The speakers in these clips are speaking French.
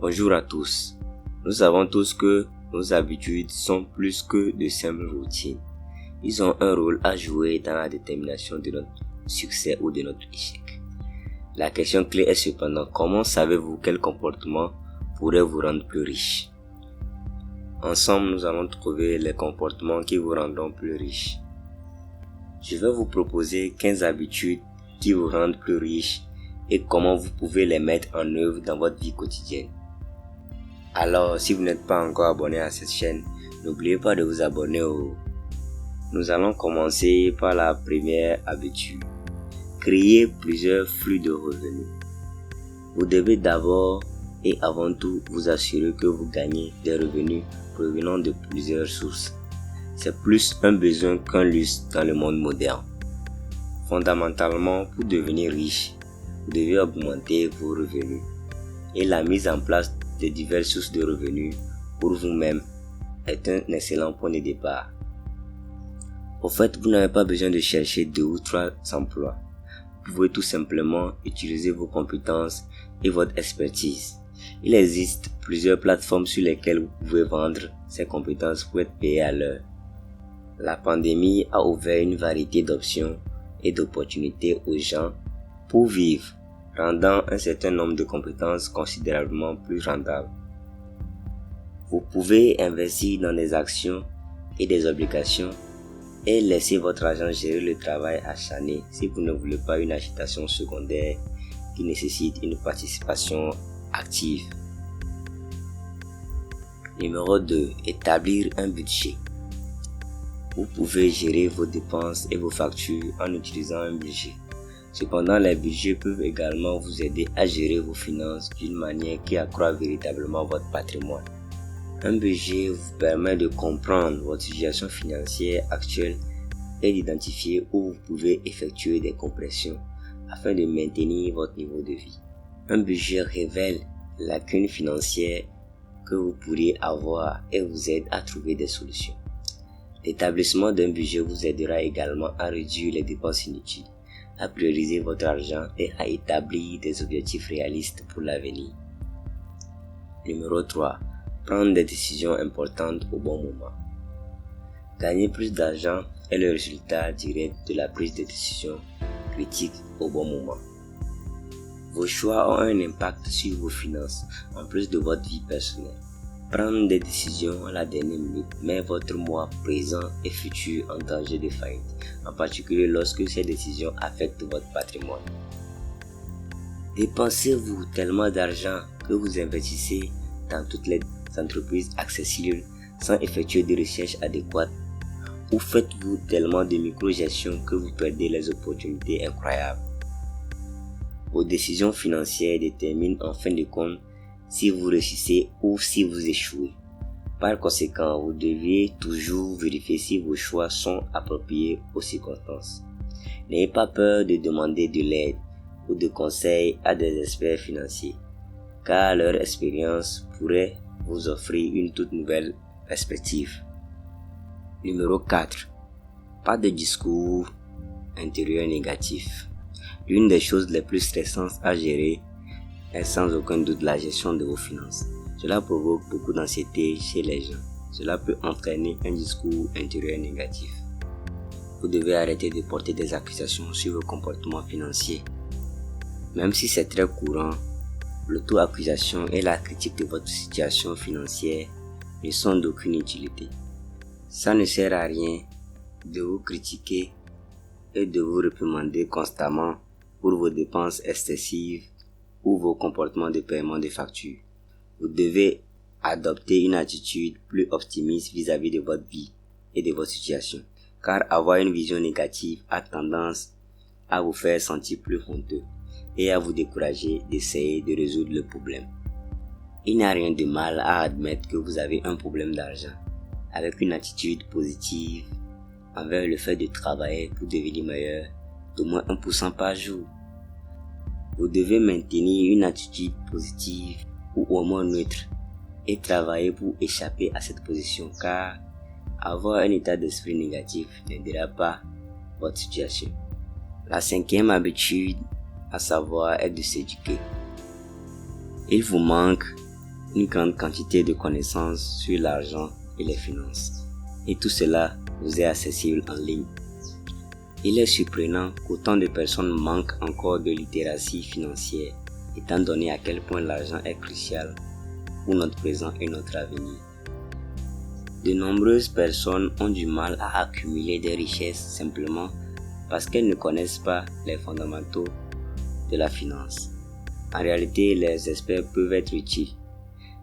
Bonjour à tous. Nous savons tous que nos habitudes sont plus que de simples routines. Ils ont un rôle à jouer dans la détermination de notre succès ou de notre échec. La question clé est cependant, comment savez-vous quel comportement pourrait vous rendre plus riche? Ensemble, nous allons trouver les comportements qui vous rendront plus riche. Je vais vous proposer 15 habitudes qui vous rendent plus riche et comment vous pouvez les mettre en œuvre dans votre vie quotidienne. Alors, si vous n'êtes pas encore abonné à cette chaîne, n'oubliez pas de vous abonner. Nous allons commencer par la première habitude. Créer plusieurs flux de revenus. Vous devez d'abord et avant tout vous assurer que vous gagnez des revenus provenant de plusieurs sources. C'est plus un besoin qu'un luxe dans le monde moderne. Fondamentalement, pour devenir riche, vous devez augmenter vos revenus. Et la mise en place de diverses sources de revenus pour vous-même est un excellent point de départ. Au fait, vous n'avez pas besoin de chercher 2 ou 3 emplois. Vous pouvez tout simplement utiliser vos compétences et votre expertise. Il existe plusieurs plateformes sur lesquelles vous pouvez vendre ces compétences pour être payé à l'heure. La pandémie a ouvert une variété d'options et d'opportunités aux gens pour vivre, rendant un certain nombre de compétences considérablement plus rendables. Vous pouvez investir dans des actions et des obligations et laisser votre argent gérer le travail acharné si vous ne voulez pas une agitation secondaire qui nécessite une participation active. Numéro 2. Établir un budget. Vous pouvez gérer vos dépenses et vos factures en utilisant un budget. Cependant, les budgets peuvent également vous aider à gérer vos finances d'une manière qui accroît véritablement votre patrimoine. Un budget vous permet de comprendre votre situation financière actuelle et d'identifier où vous pouvez effectuer des compressions afin de maintenir votre niveau de vie. Un budget révèle les lacunes financières que vous pourriez avoir et vous aide à trouver des solutions. L'établissement d'un budget vous aidera également à réduire les dépenses inutiles, à prioriser votre argent et à établir des objectifs réalistes pour l'avenir. Numéro 3. Prendre des décisions importantes au bon moment. Gagner plus d'argent est le résultat direct de la prise de décisions critiques au bon moment. Vos choix ont un impact sur vos finances en plus de votre vie personnelle. Prendre des décisions à la dernière minute met votre moi présent et futur en danger de faillite, en particulier lorsque ces décisions affectent votre patrimoine. Dépensez-vous tellement d'argent que vous investissez dans toutes les entreprises accessibles sans effectuer de recherches adéquates, ou faites-vous tellement de micro-gestion que vous perdez les opportunités incroyables. Vos décisions financières déterminent en fin de compte si vous réussissez ou si vous échouez. Par conséquent, vous devez toujours vérifier si vos choix sont appropriés aux circonstances. N'ayez pas peur de demander de l'aide ou de conseils à des experts financiers, car leur expérience pourrait vous offrir une toute nouvelle perspective. Numéro 4. Pas de discours intérieur négatif. L'une des choses les plus stressantes à gérer est sans aucun doute la gestion de vos finances. Cela provoque beaucoup d'anxiété chez les gens. Cela peut entraîner un discours intérieur négatif. Vous devez arrêter de porter des accusations sur vos comportements financiers. Même si c'est très courant, l'auto-accusation et la critique de votre situation financière ne sont d'aucune utilité. Ça ne sert à rien de vous critiquer et de vous réprimander constamment pour vos dépenses excessives ou vos comportements de paiement de factures. Vous devez adopter une attitude plus optimiste vis-à-vis de votre vie et de votre situation, car avoir une vision négative a tendance à vous faire sentir plus honteux et à vous décourager d'essayer de résoudre le problème. Il n'y a rien de mal à admettre que vous avez un problème d'argent, avec une attitude positive envers le fait de travailler pour devenir meilleur d'au moins 1% par jour. Vous devez maintenir une attitude positive ou au moins neutre et travailler pour échapper à cette position, car avoir un état d'esprit négatif n'aidera pas votre situation. La 5e habitude, à savoir, est de s'éduquer. Il vous manque une grande quantité de connaissances sur l'argent et les finances. Et tout cela vous est accessible en ligne. Il est surprenant qu'autant de personnes manquent encore de littératie financière, étant donné à quel point l'argent est crucial pour notre présent et notre avenir. De nombreuses personnes ont du mal à accumuler des richesses simplement parce qu'elles ne connaissent pas les fondamentaux de la finance. En réalité, les experts peuvent être utiles.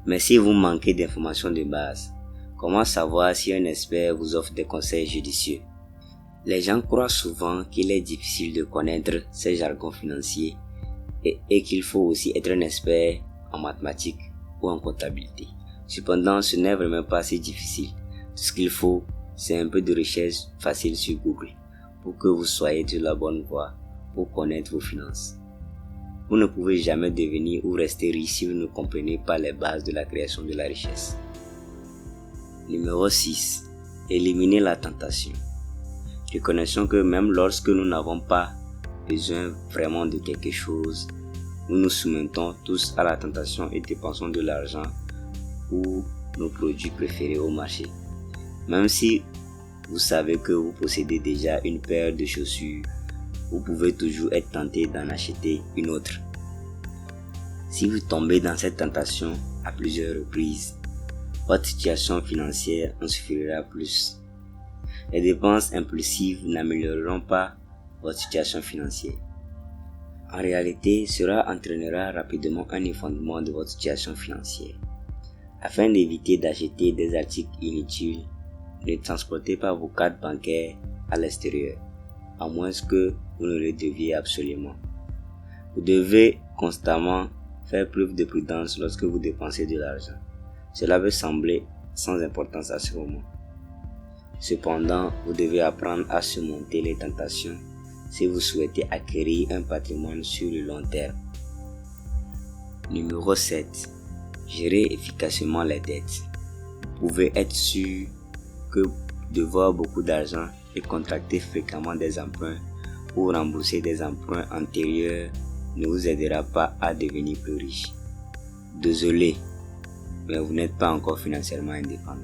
Mais si vous manquez d'informations de base, comment savoir si un expert vous offre des conseils judicieux? Les gens croient souvent qu'il est difficile de connaître ces jargons financiers et qu'il faut aussi être un expert en mathématiques ou en comptabilité. Cependant, ce n'est vraiment pas si difficile. Ce qu'il faut, c'est un peu de recherche facile sur Google pour que vous soyez sur la bonne voie pour connaître vos finances. Vous ne pouvez jamais devenir ou rester riche si vous ne comprenez pas les bases de la création de la richesse. Numéro 6. Éliminer la tentation. Reconnaissons que même lorsque nous n'avons pas besoin vraiment de quelque chose, nous nous soumettons tous à la tentation et dépensons de l'argent ou nos produits préférés au marché. Même si vous savez que vous possédez déjà une paire de chaussures, vous pouvez toujours être tenté d'en acheter une autre. Si vous tombez dans cette tentation à plusieurs reprises, votre situation financière en souffrira plus. Les dépenses impulsives n'amélioreront pas votre situation financière. En réalité, cela entraînera rapidement un effondrement de votre situation financière. Afin d'éviter d'acheter des articles inutiles, ne transportez pas vos cartes bancaires à l'extérieur, à moins que vous ne le deviez absolument. Vous devez constamment faire preuve de prudence lorsque vous dépensez de l'argent. Cela peut sembler sans importance à ce moment. Cependant, vous devez apprendre à surmonter les tentations si vous souhaitez acquérir un patrimoine sur le long terme. Numéro 7. Gérer efficacement les dettes. Vous pouvez être sûr que devoir beaucoup d'argent et contracter fréquemment des emprunts ou rembourser des emprunts antérieurs ne vous aidera pas à devenir plus riche. Désolé, mais vous n'êtes pas encore financièrement indépendant.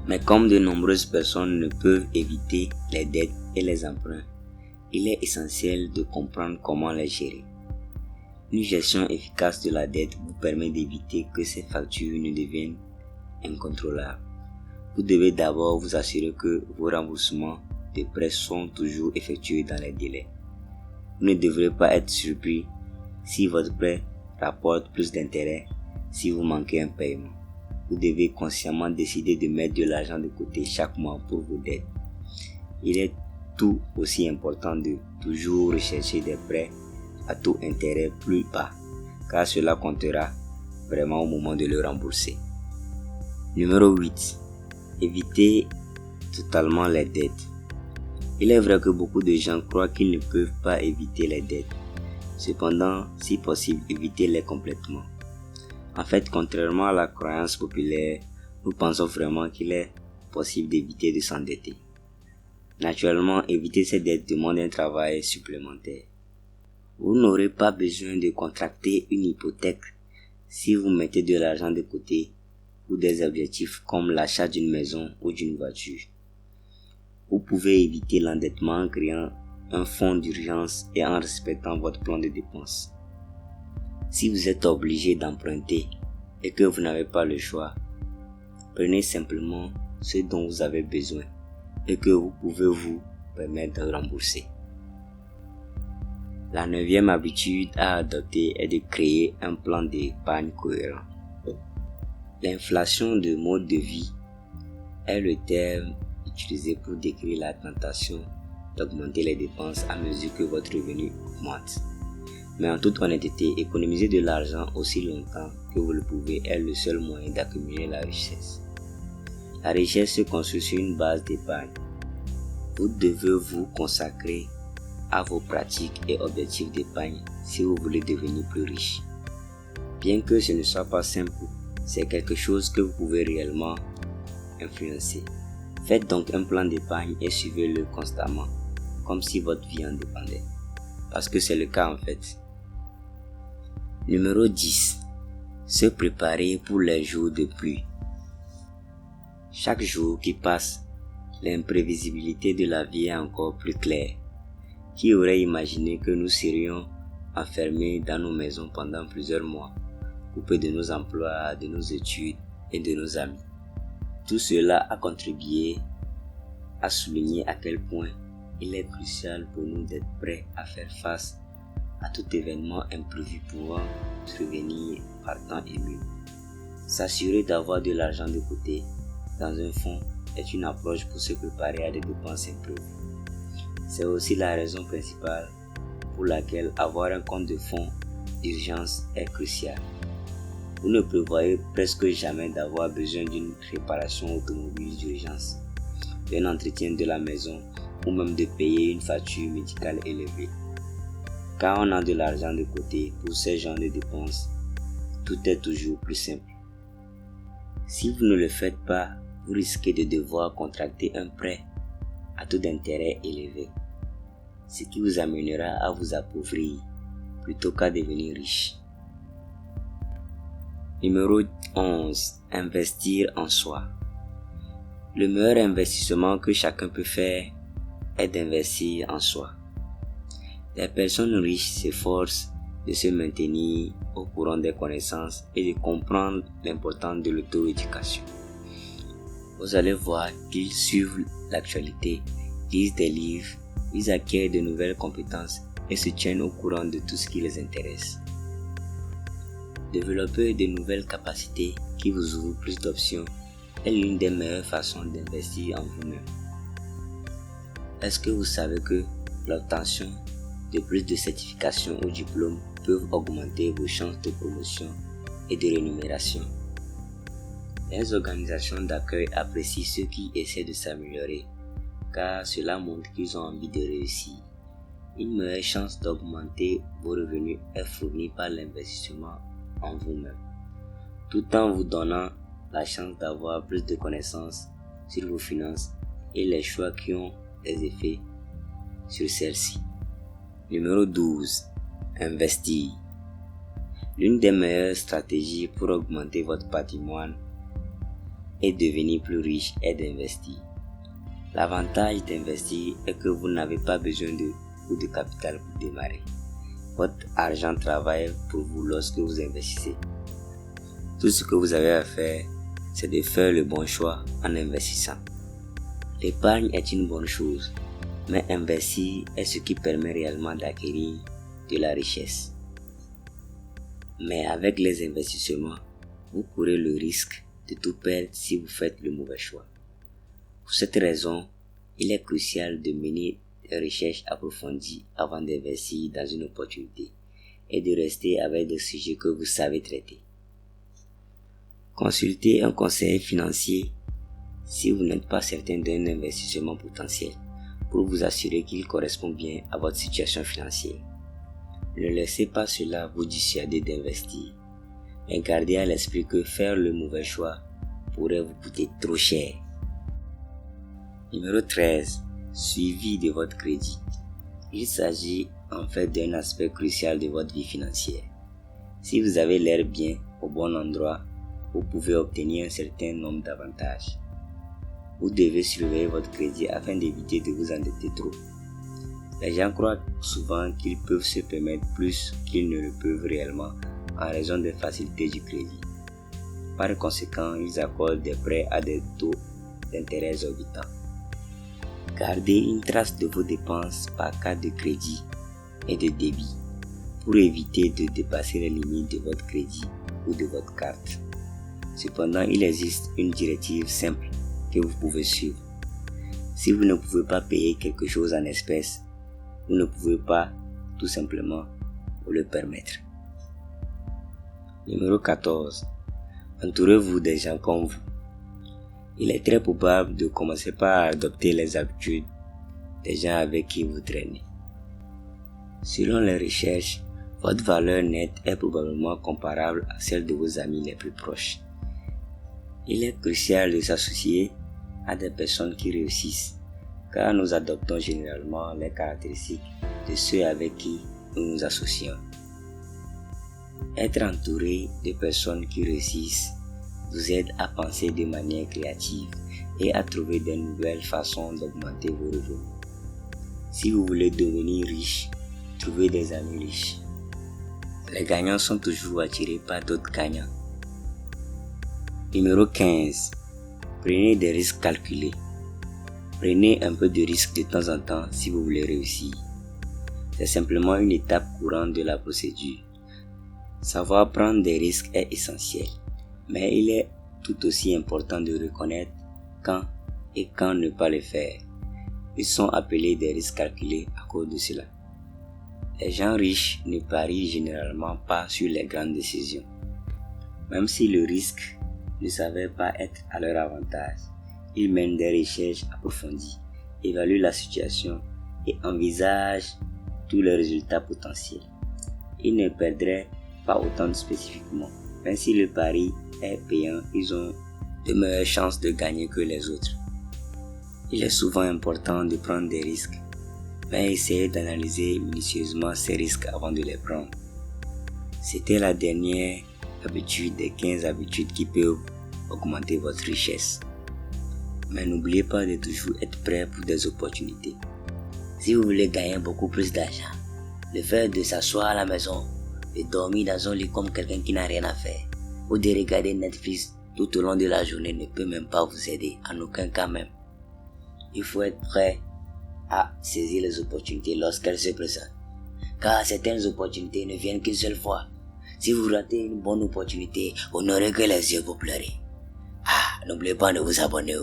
Mais comme de nombreuses personnes ne peuvent éviter les dettes et les emprunts, il est essentiel de comprendre comment les gérer. Une gestion efficace de la dette vous permet d'éviter que ces factures ne deviennent incontrôlables. Vous devez d'abord vous assurer que vos remboursements de prêts sont toujours effectués dans les délais. Vous ne devrez pas être surpris si votre prêt rapporte plus d'intérêt si vous manquez un paiement. Vous devez consciemment décider de mettre de l'argent de côté chaque mois pour vos dettes. Il est tout aussi important de toujours rechercher des prêts à taux d'intérêt plus bas, car cela comptera vraiment au moment de le rembourser. Numéro 8. Évitez totalement les dettes. Il est vrai que beaucoup de gens croient qu'ils ne peuvent pas éviter les dettes. Cependant, si possible, évitez-les complètement. En fait, contrairement à la croyance populaire, nous pensons vraiment qu'il est possible d'éviter de s'endetter. Naturellement, éviter ces dettes demande un travail supplémentaire. Vous n'aurez pas besoin de contracter une hypothèque si vous mettez de l'argent de côté pour des objectifs comme l'achat d'une maison ou d'une voiture. Vous pouvez éviter l'endettement en créant un fonds d'urgence et en respectant votre plan de dépenses. Si vous êtes obligé d'emprunter et que vous n'avez pas le choix, prenez simplement ce dont vous avez besoin et que vous pouvez vous permettre de rembourser. La 9e habitude à adopter est de créer un plan d'épargne cohérent. L'inflation de mode de vie est le terme utilisé pour décrire la tentation d'augmenter les dépenses à mesure que votre revenu augmente. Mais en toute honnêteté, économiser de l'argent aussi longtemps que vous le pouvez est le seul moyen d'accumuler la richesse. La richesse se construit sur une base d'épargne. Vous devez vous consacrer à vos pratiques et objectifs d'épargne si vous voulez devenir plus riche. Bien que ce ne soit pas simple, c'est quelque chose que vous pouvez réellement influencer. Faites donc un plan d'épargne et suivez-le constamment, comme si votre vie en dépendait. Parce que c'est le cas en fait. Numéro 10. Se préparer pour les jours de pluie. Chaque jour qui passe, l'imprévisibilité de la vie est encore plus claire. Qui aurait imaginé que nous serions enfermés dans nos maisons pendant plusieurs mois, coupés de nos emplois, de nos études et de nos amis. Tout cela a contribué à souligner à quel point il est crucial pour nous d'être prêts à faire face à tout événement imprévu pouvant survenir par temps et mieux. S'assurer d'avoir de l'argent de côté dans un fonds est une approche pour se préparer à des dépenses imprévues. C'est aussi la raison principale pour laquelle avoir un compte de fonds d'urgence est crucial. Vous ne prévoyez presque jamais d'avoir besoin d'une réparation automobile d'urgence, d'un entretien de la maison ou même de payer une facture médicale élevée. Quand on a de l'argent de côté pour ce genre de dépenses, tout est toujours plus simple. Si vous ne le faites pas, vous risquez de devoir contracter un prêt à taux d'intérêt élevé, ce qui vous amènera à vous appauvrir plutôt qu'à devenir riche. Numéro 11. Investir en soi. Le meilleur investissement que chacun peut faire est d'investir en soi. Les personnes riches s'efforcent de se maintenir au courant des connaissances et de comprendre l'importance de l'auto-éducation. Vous allez voir qu'ils suivent l'actualité, lisent des livres, ils acquièrent de nouvelles compétences et se tiennent au courant de tout ce qui les intéresse. Développer de nouvelles capacités qui vous ouvrent plus d'options est l'une des meilleures façons d'investir en vous-même. Est-ce que vous savez que l'obtention de plus de certifications ou diplômes peuvent augmenter vos chances de promotion et de rémunération? Les organisations d'accueil apprécient ceux qui essaient de s'améliorer, car cela montre qu'ils ont envie de réussir. Une meilleure chance d'augmenter vos revenus est fournie par l'investissement en vous-même, tout en vous donnant la chance d'avoir plus de connaissances sur vos finances et les choix qui ont des effets sur celles-ci. Numéro 12. Investir. L'une des meilleures stratégies pour augmenter votre patrimoine et devenir plus riche est d'investir. L'avantage d'investir est que vous n'avez pas besoin de coût de capital pour démarrer. Votre argent travaille pour vous lorsque vous investissez. Tout ce que vous avez à faire, c'est de faire le bon choix en investissant. L'épargne est une bonne chose, mais investir est ce qui permet réellement d'acquérir de la richesse. Mais avec les investissements, vous courez le risque de tout perdre si vous faites le mauvais choix. Pour cette raison, il est crucial de mener des recherches approfondies avant d'investir dans une opportunité et de rester avec des sujets que vous savez traiter. Consultez un conseiller financier si vous n'êtes pas certain d'un investissement potentiel pour vous assurer qu'il correspond bien à votre situation financière. Ne laissez pas cela vous dissuader d'investir, mais gardez à l'esprit que faire le mauvais choix pourrait vous coûter trop cher. Numéro 13. Suivi de votre crédit. Il s'agit en fait d'un aspect crucial de votre vie financière. Si vous avez l'air bien au bon endroit, vous pouvez obtenir un certain nombre d'avantages. Vous devez surveiller votre crédit afin d'éviter de vous endetter trop. Les gens croient souvent qu'ils peuvent se permettre plus qu'ils ne le peuvent réellement en raison des facilités du crédit. Par conséquent, ils accordent des prêts à des taux d'intérêt exorbitants. Gardez une trace de vos dépenses par carte de crédit et de débit pour éviter de dépasser les limites de votre crédit ou de votre carte. Cependant, il existe une directive simple que vous pouvez suivre. Si vous ne pouvez pas payer quelque chose en espèces, vous ne pouvez pas tout simplement vous le permettre. Numéro 14. Entourez-vous des gens comme vous. Il est très probable de commencer par adopter les habitudes des gens avec qui vous traînez. Selon les recherches, votre valeur nette est probablement comparable à celle de vos amis les plus proches. Il est crucial de s'associer à des personnes qui réussissent, car nous adoptons généralement les caractéristiques de ceux avec qui nous nous associons. Être entouré de personnes qui réussissent vous aide à penser de manière créative et à trouver de nouvelles façons d'augmenter vos revenus. Si vous voulez devenir riche, trouvez des amis riches. Les gagnants sont toujours attirés par d'autres gagnants. Numéro 15. Prenez des risques calculés. Prenez un peu de risque de temps en temps si vous voulez réussir. C'est simplement une étape courante de la procédure. Savoir prendre des risques est essentiel, mais il est tout aussi important de reconnaître quand et quand ne pas le faire. Ils sont appelés des risques calculés à cause de cela. Les gens riches ne parient généralement pas sur les grandes décisions. Même si le risque ne s'avère pas être à leur avantage, ils mènent des recherches approfondies, évaluent la situation et envisagent tous les résultats potentiels. Ils ne perdraient pas autant spécifiquement. Même si le pari est payant, ils ont de meilleures chances de gagner que les autres. Il est souvent important de prendre des risques, mais essayez d'analyser minutieusement ces risques avant de les prendre. C'était la dernière habitude des 15 habitudes qui peuvent augmenter votre richesse. Mais n'oubliez pas de toujours être prêt pour des opportunités. Si vous voulez gagner beaucoup plus d'argent, le fait de s'asseoir à la maison, de dormir dans un lit comme quelqu'un qui n'a rien à faire, ou de regarder Netflix tout au long de la journée ne peut même pas vous aider, en aucun cas même. Il faut être prêt à saisir les opportunités lorsqu'elles se présentent, car certaines opportunités ne viennent qu'une seule fois. Si vous ratez une bonne opportunité, vous n'aurez que les yeux pour pleurer. N'oubliez pas de vous abonner.